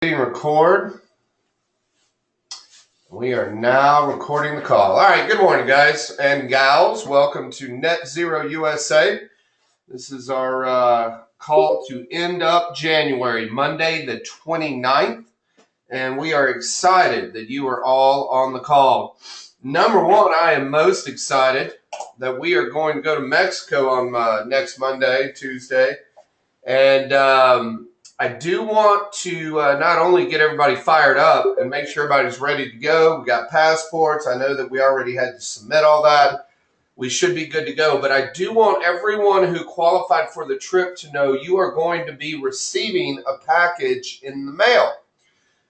Record. We are now recording the call. All right, good morning, guys and gals. Welcome to Net Zero USA. This is our call to end up January, Monday the 29th, and we are excited that you are all on the call. Number one, I am most excited that we are going to go to Mexico on next Monday, Tuesday, and I do want to not only get everybody fired up and make sure everybody's ready to go. We got passports. I know that we already had to submit all that. We should be good to go. But I do want everyone who qualified for the trip to know you are going to be receiving a package in the mail.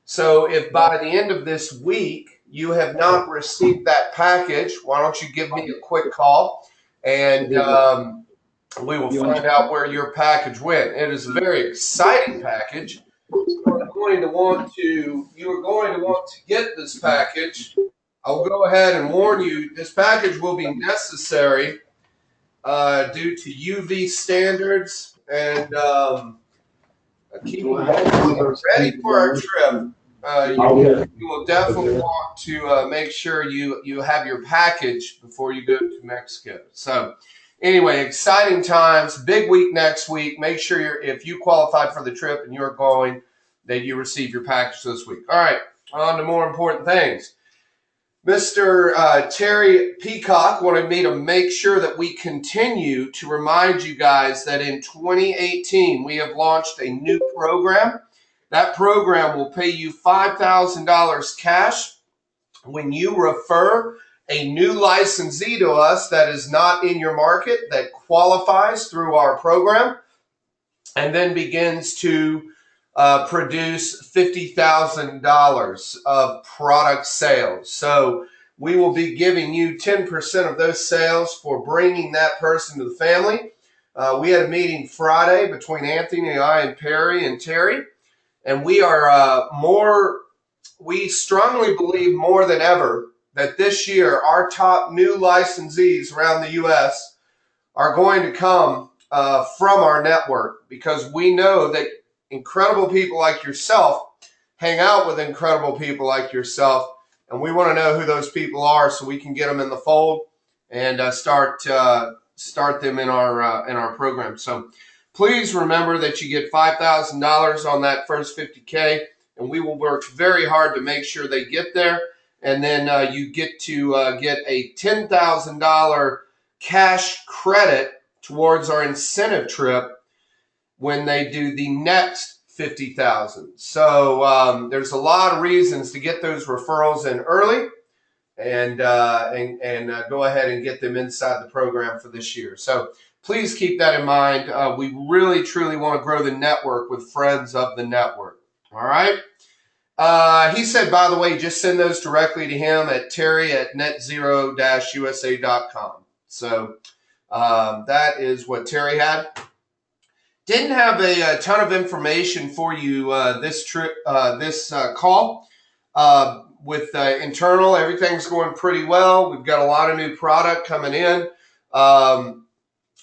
So if by the end of this week you have not received that package, why don't you give me a quick call and we will find out where your package went. It is a very exciting package. You are going to want to get this package. I'll go ahead and warn you, this package will be necessary due to UV standards and keeping ready for our trip. You will definitely want to make sure you have your package before you go to Mexico. So anyway, exciting times, big week next week. Make sure if you qualified for the trip and you're going, that you receive your package this week. All right, on to more important things. Mr. Terry Peacock wanted me to make sure that we continue to remind you guys that in 2018, we have launched a new program. That program will pay you $5,000 cash when you refer a new licensee to us that is not in your market, that qualifies through our program, and then begins to produce $50,000 of product sales. So we will be giving you 10% of those sales for bringing that person to the family. We had a meeting Friday between Anthony and I and Perry and Terry, and we strongly believe more than ever that this year our top new licensees around the U.S. are going to come from our network, because we know that incredible people like yourself hang out with incredible people like yourself, and we want to know who those people are so we can get them in the fold and start them in our program. So please remember that you get $5,000 on that first 50K, and we will work very hard to make sure they get there. And then you get to get a $10,000 cash credit towards our incentive trip when they do the next 50,000. So there's a lot of reasons to get those referrals in early and go ahead and get them inside the program for this year. So please keep that in mind. We really, truly want to grow the network with friends of the network. All right. He said, by the way, just send those directly to him at terry@netzero-usa.com. So that is what Terry had. Didn't have a ton of information for you this call. With internal, everything's going pretty well. We've got a lot of new product coming in.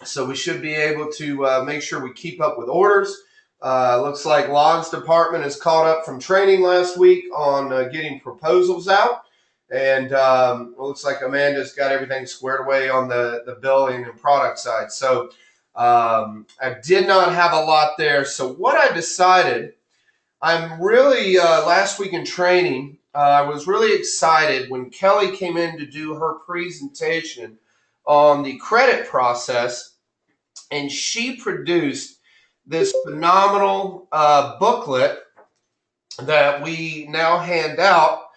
So we should be able to make sure we keep up with orders. Looks like Log's department is caught up from training last week on getting proposals out. And it looks like Amanda's got everything squared away on the billing and product side. So I did not have a lot there. So what I decided, I'm really, last week in training, I was really excited when Kelly came in to do her presentation on the credit process, and she produced this phenomenal booklet that we now hand out,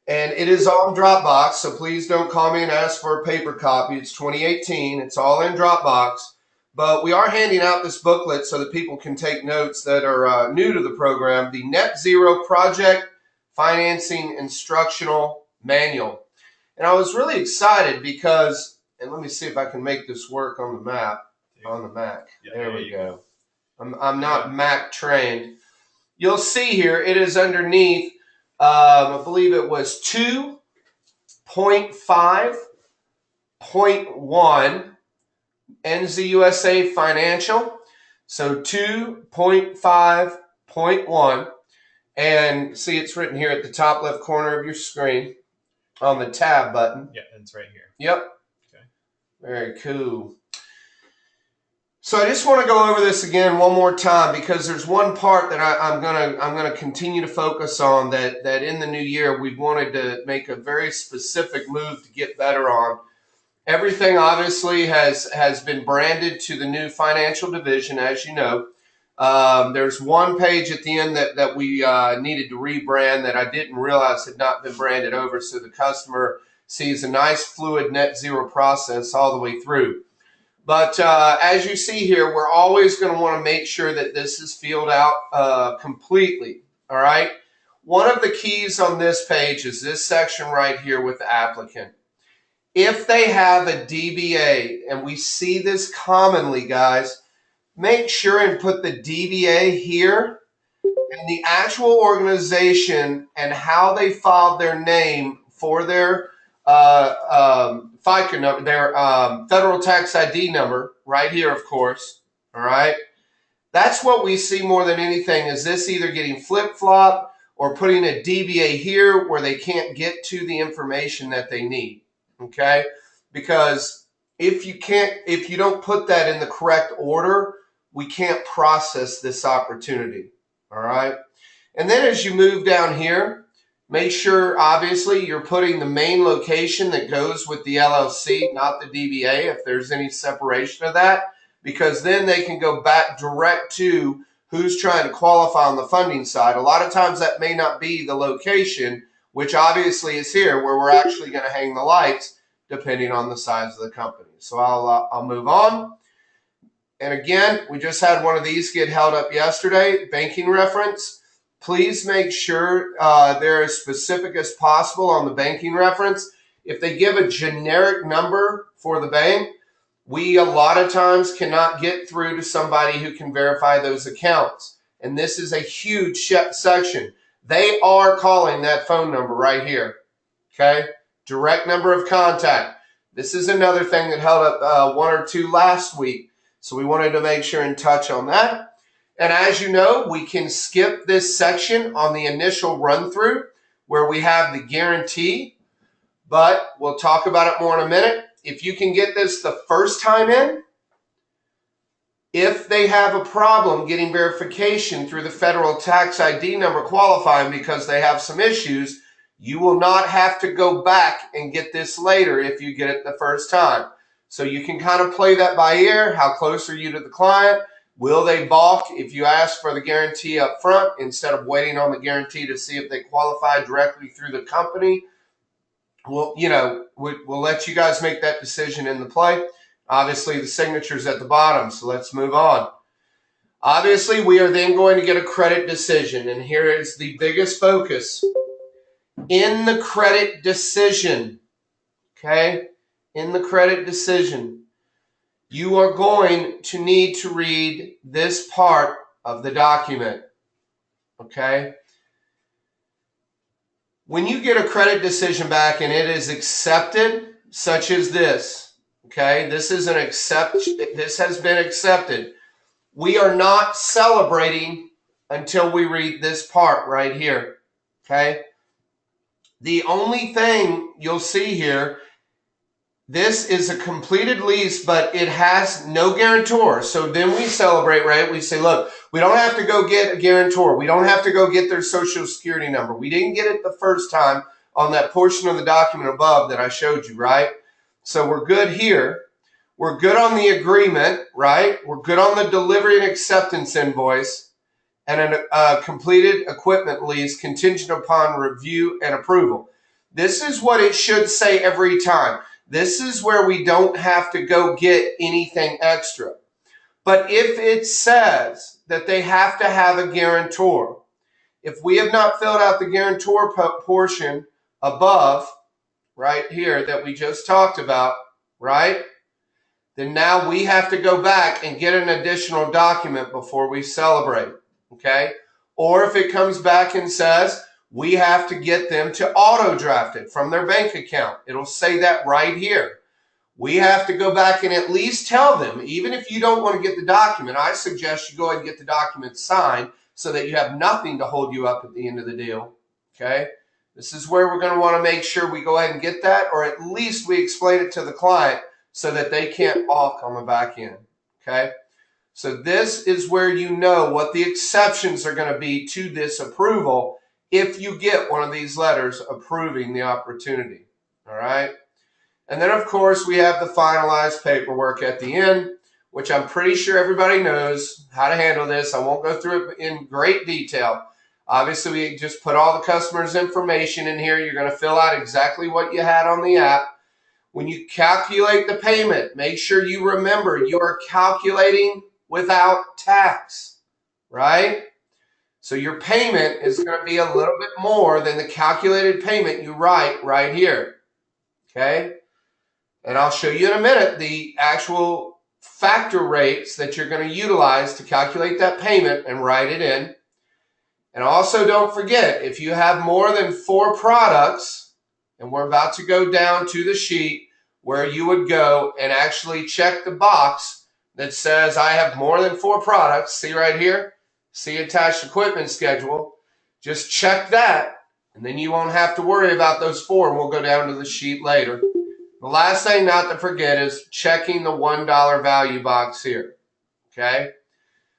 and it is on Dropbox, so please don't call me and ask for a paper copy. It's 2018. It's all in Dropbox, but we are handing out this booklet so that people can take notes that are new to the program, the Net Zero Project Financing Instructional Manual. And I was really excited because, and let me see if I can make this work on the Mac. There we go. I'm not Mac trained. You'll see here, it is underneath, I believe it was 2.5.1 NZUSA Financial. So 2.5.1. And see, it's written here at the top left corner of your screen on the tab button. Yeah, it's right here. Yep. Okay. Very cool. So I just want to go over this again one more time, because there's one part that I'm gonna continue to focus on that in the new year we've wanted to make a very specific move to get better on. Everything obviously has been branded to the new financial division, as you know. There's one page at the end that we needed to rebrand that I didn't realize had not been branded over, so the customer sees a nice fluid net zero process all the way through. But as you see here, we're always going to want to make sure that this is filled out completely. All right. One of the keys on this page is this section right here with the applicant. If they have a DBA, and we see this commonly, guys, make sure and put the DBA here and the actual organization and how they filed their name for their FICA number, their federal tax ID number, right here, of course. All right. That's what we see more than anything, is this either getting flip-flopped or putting a DBA here where they can't get to the information that they need. Okay. Because if you don't put that in the correct order, we can't process this opportunity. All right. And then as you move down here, make sure, obviously, you're putting the main location that goes with the LLC, not the DBA, if there's any separation of that, because then they can go back direct to who's trying to qualify on the funding side. A lot of times that may not be the location, which obviously is here where we're actually going to hang the lights, depending on the size of the company. So I'll move on. And again, we just had one of these get held up yesterday, banking reference. Please make sure they're as specific as possible on the banking reference. If they give a generic number for the bank, we a lot of times cannot get through to somebody who can verify those accounts. And this is a huge section. They are calling that phone number right here. Okay? Direct number of contact. This is another thing that held up one or two last week. So we wanted to make sure and touch on that. And as you know, we can skip this section on the initial run through where we have the guarantee, but we'll talk about it more in a minute. If you can get this the first time in, if they have a problem getting verification through the federal tax ID number qualifying because they have some issues, you will not have to go back and get this later if you get it the first time. So you can kind of play that by ear. How close are you to the client? Will they balk if you ask for the guarantee up front instead of waiting on the guarantee to see if they qualify directly through the company? Well, we'll let you guys make that decision in the play. Obviously, the signature's at the bottom, so let's move on. Obviously, we are then going to get a credit decision, and here is the biggest focus. In the credit decision, okay? In the credit decision, you are going to need to read this part of the document, okay? When you get a credit decision back and it is accepted, such as this, okay? This has been accepted. We are not celebrating until we read this part right here, okay? The only thing you'll see here, this is a completed lease, but it has no guarantor. So then we celebrate, right? We say, look, we don't have to go get a guarantor. We don't have to go get their social security number. We didn't get it the first time on that portion of the document above that I showed you, right? So we're good here. We're good on the agreement, right? We're good on the delivery and acceptance invoice and a completed equipment lease contingent upon review and approval. This is what it should say every time. This is where we don't have to go get anything extra. But if it says that they have to have a guarantor, if we have not filled out the guarantor portion above, right here, that we just talked about, right? Then now we have to go back and get an additional document before we celebrate, okay? Or if it comes back and says, we have to get them to auto draft it from their bank account. It'll say that right here. We have to go back and at least tell them, even if you don't want to get the document, I suggest you go ahead and get the document signed so that you have nothing to hold you up at the end of the deal. Okay, this is where we're going to want to make sure we go ahead and get that, or at least we explain it to the client so that they can't balk on the back end. Okay, so this is where you know what the exceptions are going to be to this approval if you get one of these letters approving the opportunity. All right. And then, of course, we have the finalized paperwork at the end, which I'm pretty sure everybody knows how to handle this. I won't go through it in great detail. Obviously, we just put all the customer's information in here. You're going to fill out exactly what you had on the app. When you calculate the payment, make sure you remember you are calculating without tax, right? So your payment is going to be a little bit more than the calculated payment you write right here, okay? And I'll show you in a minute the actual factor rates that you're going to utilize to calculate that payment and write it in. And also don't forget, if you have more than 4 products, and we're about to go down to the sheet where you would go and actually check the box that says I have more than 4 products. See right here? See attached equipment schedule. Just check that, and then you won't have to worry about those 4, and we'll go down to the sheet later. The last thing not to forget is checking the $1 value box here, okay?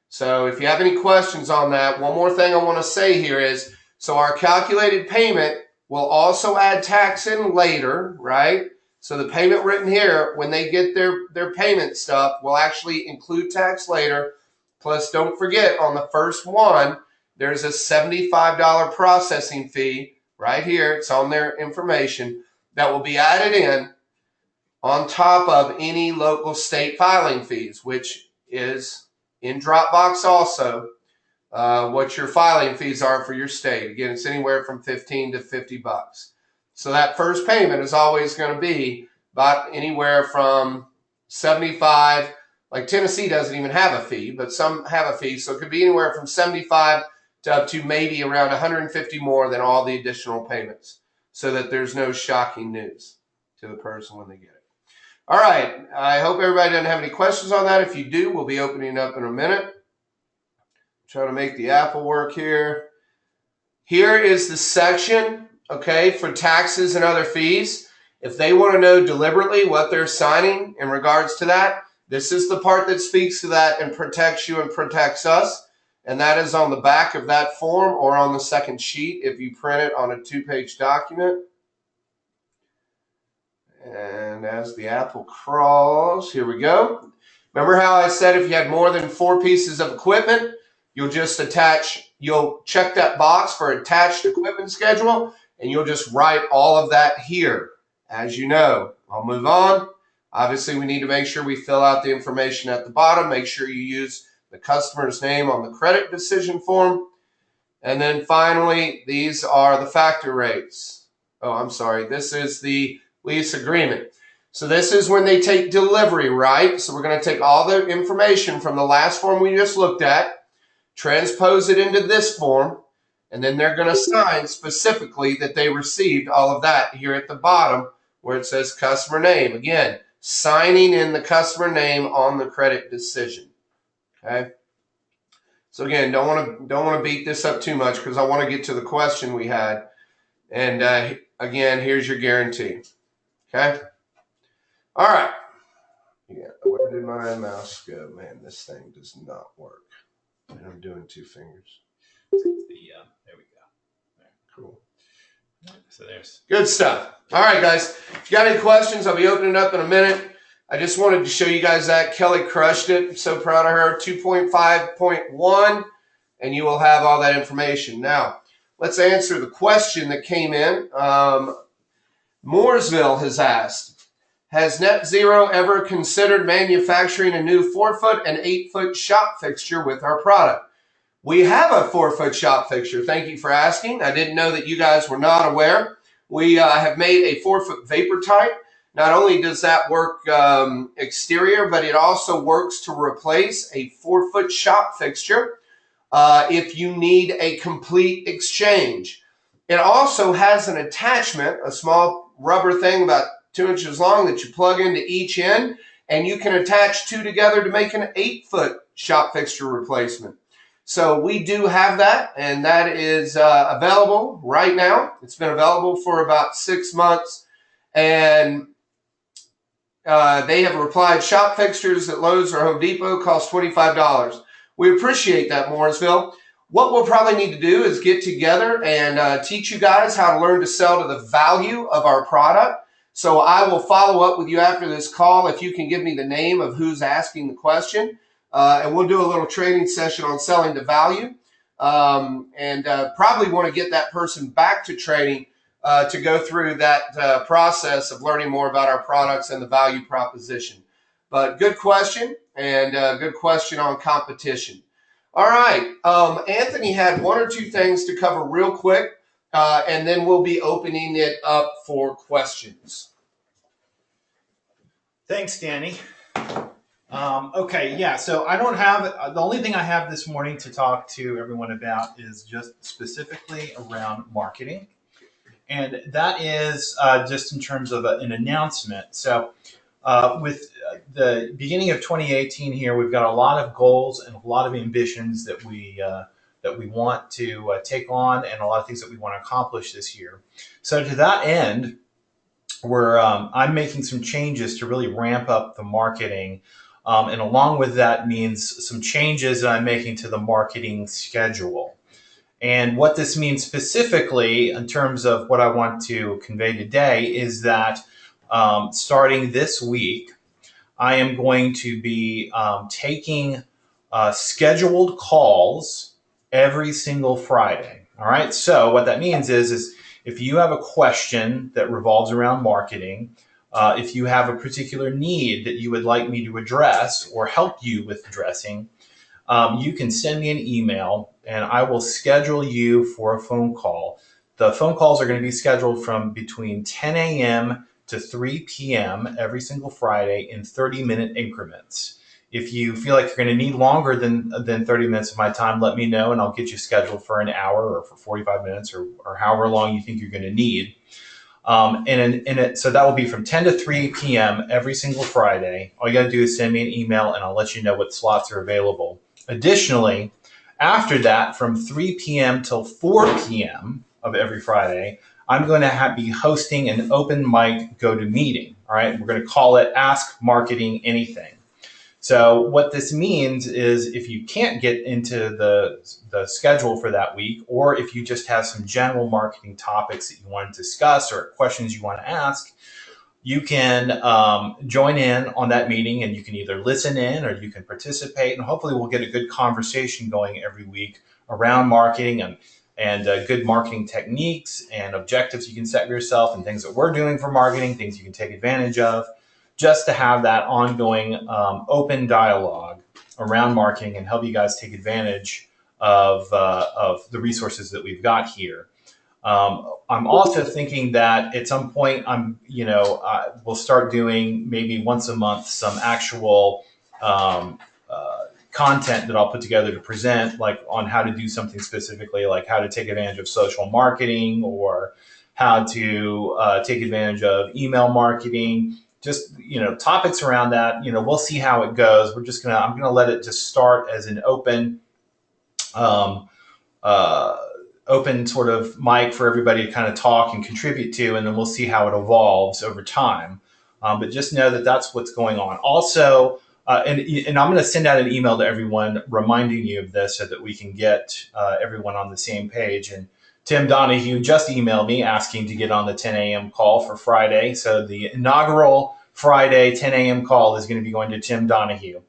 So if you have any questions on that, one more thing I want to say here is, so our calculated payment will also add tax in later, right? So the payment written here, when they get their payment stuff, will actually include tax later. Plus, don't forget, on the first one, there's a $75 processing fee right here. It's on their information that will be added in on top of any local state filing fees, which is in Dropbox also, what your filing fees are for your state. Again, it's anywhere from $15 to $50. So that first payment is always going to be about anywhere from 75, like Tennessee doesn't even have a fee, but some have a fee. So it could be anywhere from 75 to up to maybe around 150 more than all the additional payments, so that there's no shocking news to the person when they get it. All right, I hope everybody doesn't have any questions on that. If you do, we'll be opening up in a minute. Try to make the Apple work here. Here is the section, okay, for taxes and other fees. If they want to know deliberately what they're signing in regards to that, this is the part that speaks to that and protects you and protects us. And that is on the back of that form or on the second sheet if you print it on a 2-page document. And as the Apple crawls, here we go. Remember how I said if you had more than 4 pieces of equipment, you'll just you'll check that box for attached equipment schedule, and you'll just write all of that here. As you know, I'll move on. Obviously, we need to make sure we fill out the information at the bottom. Make sure you use the customer's name on the credit decision form. And then finally, these are the factor rates. Oh, I'm sorry. This is the lease agreement. So this is when they take delivery, right? So we're going to take all the information from the last form we just looked at, transpose it into this form, and then they're going to sign specifically that they received all of that here at the bottom where it says customer name. Again, signing in the customer name on the credit decision. Okay. So again, don't want to beat this up too much because I want to get to the question we had. And again, here's your guarantee. Okay. All right. Yeah. Where did my mouse go? Man, this thing does not work. And I'm doing 2 fingers. There we go. There. Cool. So there's good stuff. All right, guys. If you got any questions, I'll be opening up in a minute. I just wanted to show you guys that. Kelly crushed it. I'm so proud of her. 2.5.1, and you will have all that information. Now, let's answer the question that came in. Mooresville has asked, has NetZero ever considered manufacturing a new 4-foot and 8-foot shop fixture with our product? We have a 4-foot shop fixture. Thank you for asking. I didn't know that you guys were not aware. We have made a 4-foot vapor type. Not only does that work exterior, but it also works to replace a 4-foot shop fixture if you need a complete exchange. It also has an attachment, a small rubber thing about 2 inches long that you plug into each end, and you can attach 2 together to make an 8-foot shop fixture replacement. So we do have that, and that is available right now. It's been available for about 6 months, and they have replied, shop fixtures at Lowe's or Home Depot cost $25. We appreciate that, Mooresville. What we'll probably need to do is get together and teach you guys how to learn to sell to the value of our product. So I will follow up with you after this call if you can give me the name of who's asking the question. And we'll do a little training session on selling to value. Probably want to get that person back to training to go through that process of learning more about our products and the value proposition. But good question, and good question on competition. All right, Anthony had one or two things to cover real quick, and then we'll be opening it up for questions. Thanks, Danny. Okay, yeah, so I don't have, the only thing I have this morning to talk to everyone about is just specifically around marketing. And that is just in terms of an announcement. So with the beginning of 2018 here, we've got a lot of goals and a lot of ambitions that we want to take on, and a lot of things that we want to accomplish this year. So to that end, I'm making some changes to really ramp up the marketing. And along with that means some changes that I'm making to the marketing schedule. And what this means specifically in terms of what I want to convey today is that starting this week, I am going to be taking scheduled calls every single Friday. All right. So what that means is if you have a question that revolves around marketing, if you have a particular need that you would like me to address or help you with addressing, you can send me an email and I will schedule you for a phone call. The phone calls are going to be scheduled from between 10 a.m. to 3 p.m. every single Friday in 30-minute increments. If you feel like you're going to need longer than 30 minutes of my time, let me know and I'll get you scheduled for an hour or for 45 minutes or however long you think you're going to need. So that will be from 10 to 3 p.m. every single Friday. All you got to do is send me an email and I'll let you know what slots are available. Additionally, after that, from 3 p.m. till 4 p.m. of every Friday, I'm going to be hosting an open mic GoToMeeting. All right, we're going to call it Ask Marketing Anything. So what this means is if you can't get into the schedule for that week, or if you just have some general marketing topics that you want to discuss or questions you want to ask, you can join in on that meeting and you can either listen in or you can participate, and hopefully we'll get a good conversation going every week around marketing and good marketing techniques and objectives you can set for yourself and things that we're doing for marketing, things you can take advantage of, just to have that ongoing open dialogue around marketing and help you guys take advantage of the resources that we've got here. I'm also thinking that at some point we'll start doing maybe once a month some actual content that I'll put together to present, like on how to do something specifically, like how to take advantage of social marketing or how to take advantage of email marketing. Just, topics around that. We'll see how it goes. I'm gonna let it just start as an open sort of mic for everybody to kind of talk and contribute to, and then we'll see how it evolves over time. But just know that that's what's going on. Also, and I'm going to send out an email to everyone reminding you of this so that we can get everyone on the same page. And Tim Donahue just emailed me asking to get on the 10 a.m. call for Friday. So the inaugural Friday 10 a.m. call is going to be going to Tim Donahue.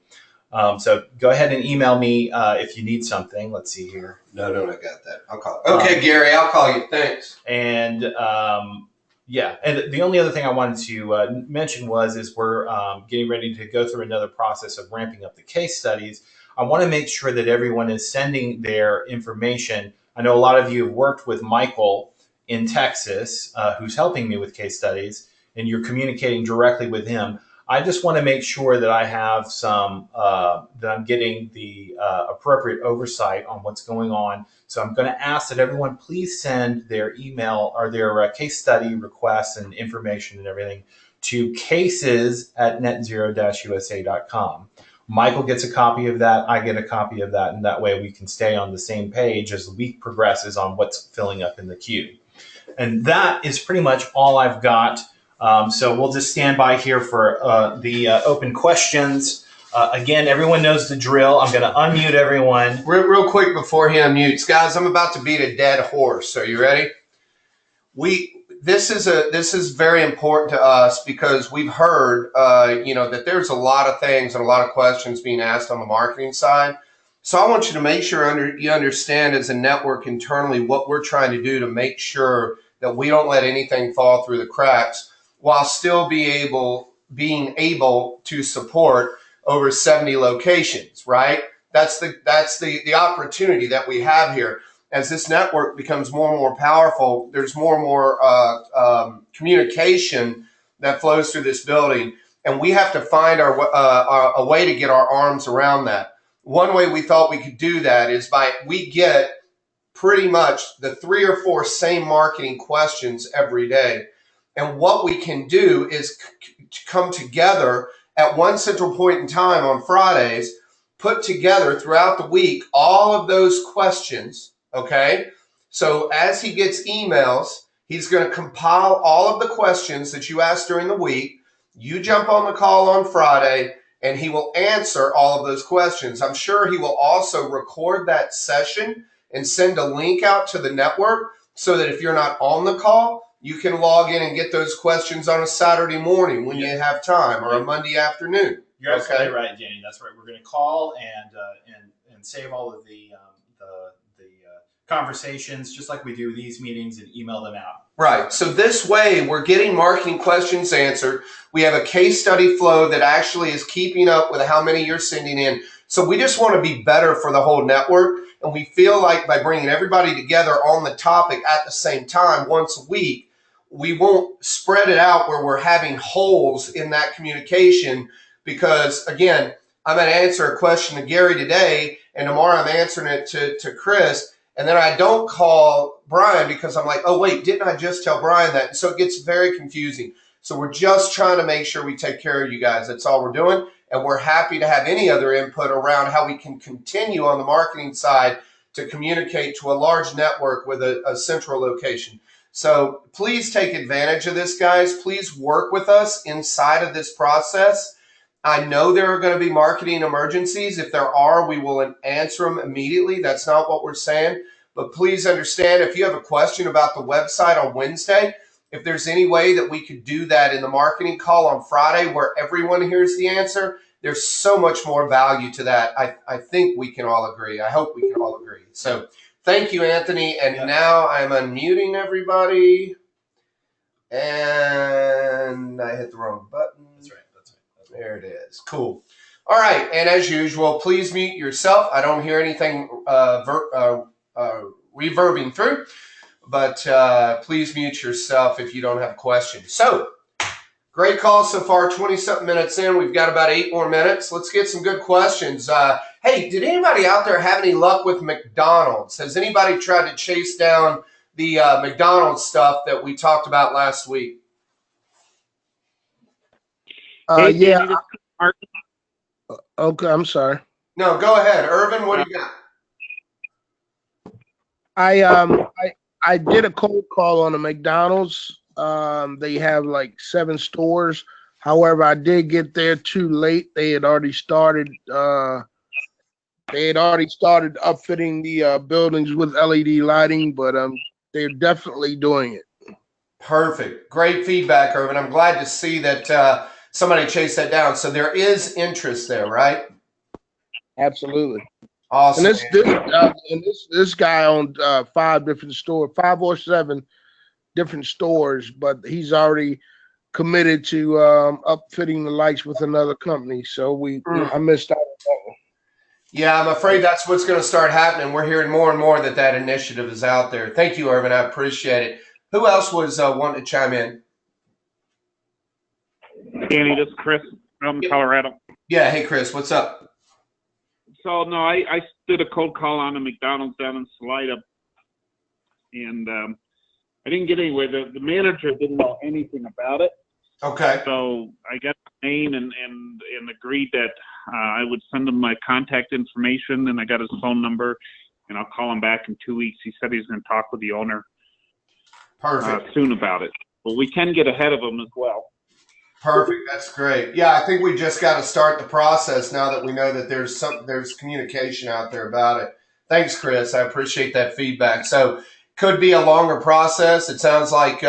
So go ahead and email me if you need something. Let's see here. No, I got that. I'll call. Okay, Gary, I'll call you. Thanks. And and the only other thing I wanted to mention is we're getting ready to go through another process of ramping up the case studies. I want to make sure that everyone is sending their information. I know a lot of you have worked with Michael in Texas, who's helping me with case studies, and you're communicating directly with him. I just want to make sure that I have that I'm getting the appropriate oversight on what's going on. So I'm going to ask that everyone please send their email or their case study requests and information and everything to cases@netzero-usa.com. Michael gets a copy of that. I get a copy of that. And that way we can stay on the same page as the week progresses on what's filling up in the queue. And that is pretty much all I've got. So we'll just stand by here for the open questions. Again, everyone knows the drill. I'm going to unmute everyone. Real quick before he unmutes, guys, I'm about to beat a dead horse. Are you ready? This is very important to us because we've heard, that there's a lot of things and a lot of questions being asked on the marketing side. So I want you to make sure you understand as a network internally what we're trying to do to make sure that we don't let anything fall through the cracks while still being able to support over 70 locations, right? That's the opportunity that we have here. As this network becomes more and more powerful, there's more and more communication that flows through this building, and we have to find a way to get our arms around that. One way we thought we could do that is we get pretty much the 3 or 4 same marketing questions every day. And what we can do is come together at one central point in time on Fridays, put together throughout the week all of those questions, okay? So as he gets emails, he's going to compile all of the questions that you asked during the week. You jump on the call on Friday, and he will answer all of those questions. I'm sure he will also record that session and send a link out to the network so that if you're not on the call, you can log in and get those questions on a Saturday morning when you have time, or a Monday afternoon. You're absolutely right, Danny. That's right. We're going to call and save all of the conversations just like we do these meetings and email them out. Right. So this way we're getting marketing questions answered. We have a case study flow that actually is keeping up with how many you're sending in. So we just want to be better for the whole network. And we feel like by bringing everybody together on the topic at the same time once a week, we won't spread it out where we're having holes in that communication. Because again, I'm going to answer a question to Gary today, and tomorrow I'm answering it to Chris. And then I don't call Brian because I'm like, oh, wait, didn't I just tell Brian that? So it gets very confusing. So we're just trying to make sure we take care of you guys. That's all we're doing. And we're happy to have any other input around how we can continue on the marketing side to communicate to a large network with a central location. So please take advantage of this, guys. Please work with us inside of this process. I know there are going to be marketing emergencies. If there are, we will answer them immediately. That's not what we're saying. But please understand, if you have a question about the website on Wednesday, if there's any way that we could do that in the marketing call on Friday where everyone hears the answer, there's so much more value to that. I think we can all agree. I hope we can all agree. So thank you, Anthony. And now I'm unmuting everybody. And I hit the wrong button. That's right. There it is. Cool. All right. And as usual, please mute yourself. I don't hear anything reverbing through, but please mute yourself if you don't have questions. So great call so far, 20-something minutes in. We've got about 8 more minutes. Let's get some good questions. Hey, did anybody out there have any luck with McDonald's? Has anybody tried to chase down the McDonald's stuff that we talked about last week? Hey, Yeah. Danny, Mark. Okay, I'm sorry. No, go ahead. Irvin, what do you got? I did a cold call on the McDonald's. They have like 7 stores. However, I did get there too late. They had already started. They had already started upfitting the buildings with LED lighting, but they're definitely doing it. Perfect. Great feedback, Irvin. I'm glad to see that somebody chased that down. So there is interest there, right? Absolutely. Awesome. And this guy owned 5 different stores, 5 or 7 different stores, but he's already committed to upfitting the lights with another company. So I missed out on that one. Yeah, I'm afraid that's what's going to start happening. We're hearing more and more that initiative is out there. Thank you, Irvin. I appreciate it. Who else was wanting to chime in? Danny, this is Chris from Colorado. Yeah. Hey, Chris, what's up? So, no, I did a cold call on the McDonald's down in Salida, and I didn't get anywhere. The manager didn't know anything about it. Okay. So I got the name and agreed that I would send him my contact information, and I got his phone number, and I'll call him back in 2 weeks. He said he's going to talk with the owner Perfect. soon about it. But we can get ahead of him as well. Perfect. That's great. Yeah, I think we just got to start the process now that we know that there's communication out there about it. Thanks, Chris. I appreciate that feedback. So could be a longer process. It sounds like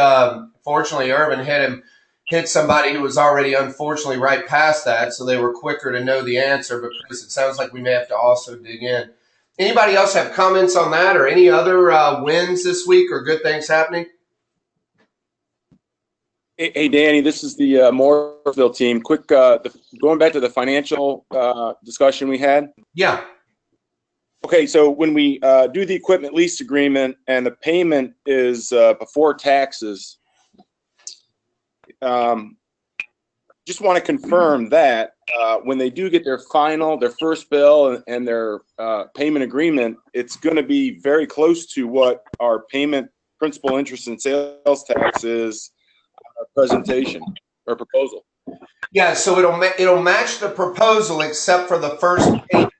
fortunately Urban hit somebody who was already unfortunately right past that, so they were quicker to know the answer. But Chris, it sounds like we may have to also dig in. Anybody else have comments on that or any other wins this week or good things happening? Hey, Danny, this is the Mooresville team. Quick, going back to the financial discussion we had. Yeah. Okay, so when we do the equipment lease agreement and the payment is before taxes, just want to confirm that when they do get their first bill and their payment agreement, it's going to be very close to what our payment, principal, interest, and sales tax is. Presentation or proposal. Yeah, so it'll match the proposal except for the first payment.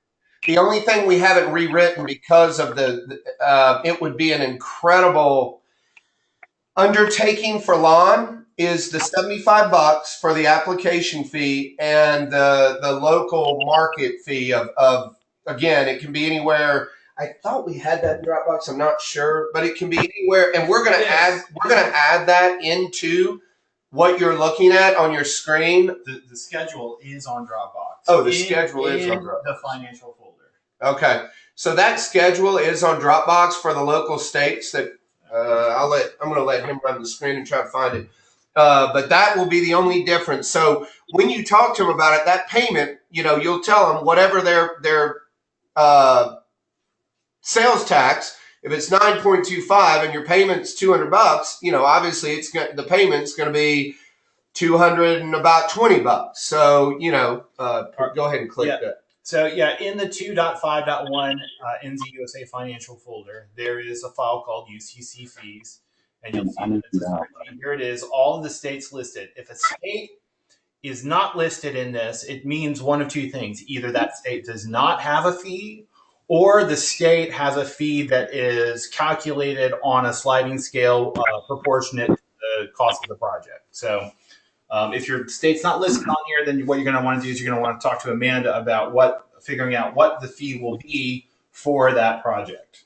The only thing we haven't rewritten because of it would be an incredible undertaking for Lon is the $75 for the application fee and the local market fee of again, it can be anywhere. I thought we had that in Dropbox. I'm not sure, but it can be anywhere, and we're gonna add that into what you're looking at on your screen. The schedule is on Dropbox. Oh, the schedule is on Dropbox. The financial folder. Okay, so that schedule is on Dropbox for the local states. That I'm going to let him run the screen and try to find it. But that will be the only difference. So when you talk to them about it, that payment, you'll tell them whatever their sales tax. If it's 9.25 and your payment's $200, obviously the payment's going to be $200 and about $20. So go ahead and click that. So in the 2.5.1 NZUSA financial folder, there is a file called UCC fees, and you'll see that it's here it is, all of the states listed. If a state is not listed in this, it means one of two things: either that state does not have a fee, or the state has a fee that is calculated on a sliding scale proportionate to the cost of the project. So if your state's not listed on here, then what you're going to want to do is you're going to want to talk to Amanda about figuring out what the fee will be for that project.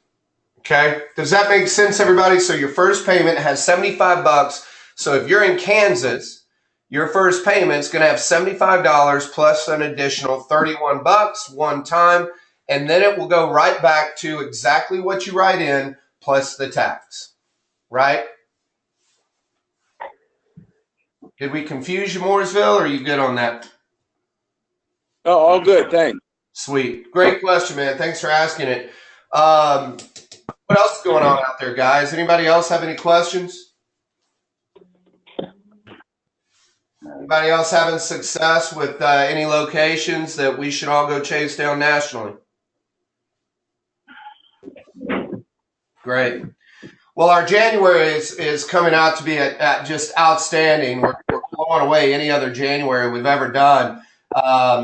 Okay. Does that make sense, everybody? So your first payment has $75. So if you're in Kansas, your first payment is going to have $75 plus an additional $31 one time. And then it will go right back to exactly what you write in plus the tax, right? Did we confuse you, Mooresville, or are you good on that? Oh, all good. Thanks. Sweet. Great question, man. Thanks for asking it. What else is going on out there, guys? Anybody else have any questions? Anybody else having success with any locations that we should all go chase down nationally? Great. Well, our January is coming out to be just outstanding. We're blowing away any other January we've ever done.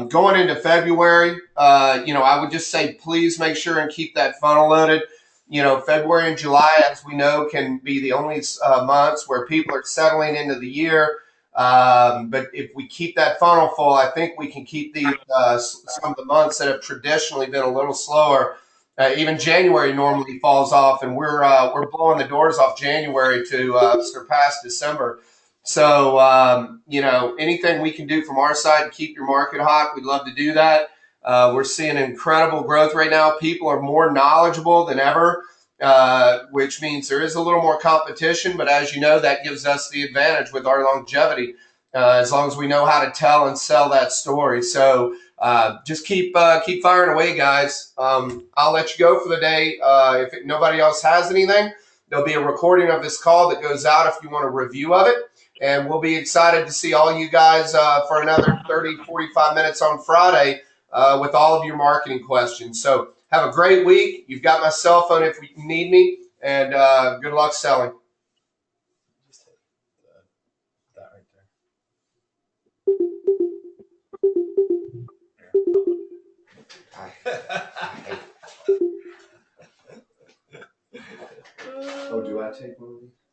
Going into February, I would just say please make sure and keep that funnel loaded. February and July, as we know, can be the only months where people are settling into the year. But if we keep that funnel full, I think we can keep these some of the months that have traditionally been a little slower. Even January normally falls off, and we're blowing the doors off January to surpass December. So anything we can do from our side to keep your market hot, we'd love to do that. We're seeing incredible growth right now. People are more knowledgeable than ever, which means there is a little more competition. But as you know, that gives us the advantage with our longevity, as long as we know how to tell and sell that story. So just keep firing away, guys. I'll let you go for the day. If nobody else has anything, there'll be a recording of this call that goes out if you want a review of it. And we'll be excited to see all you guys for another 30, 45 minutes on Friday with all of your marketing questions. So have a great week. You've got my cell phone if you need me, and good luck selling. Just hit that right there. Oh, do I take one of these?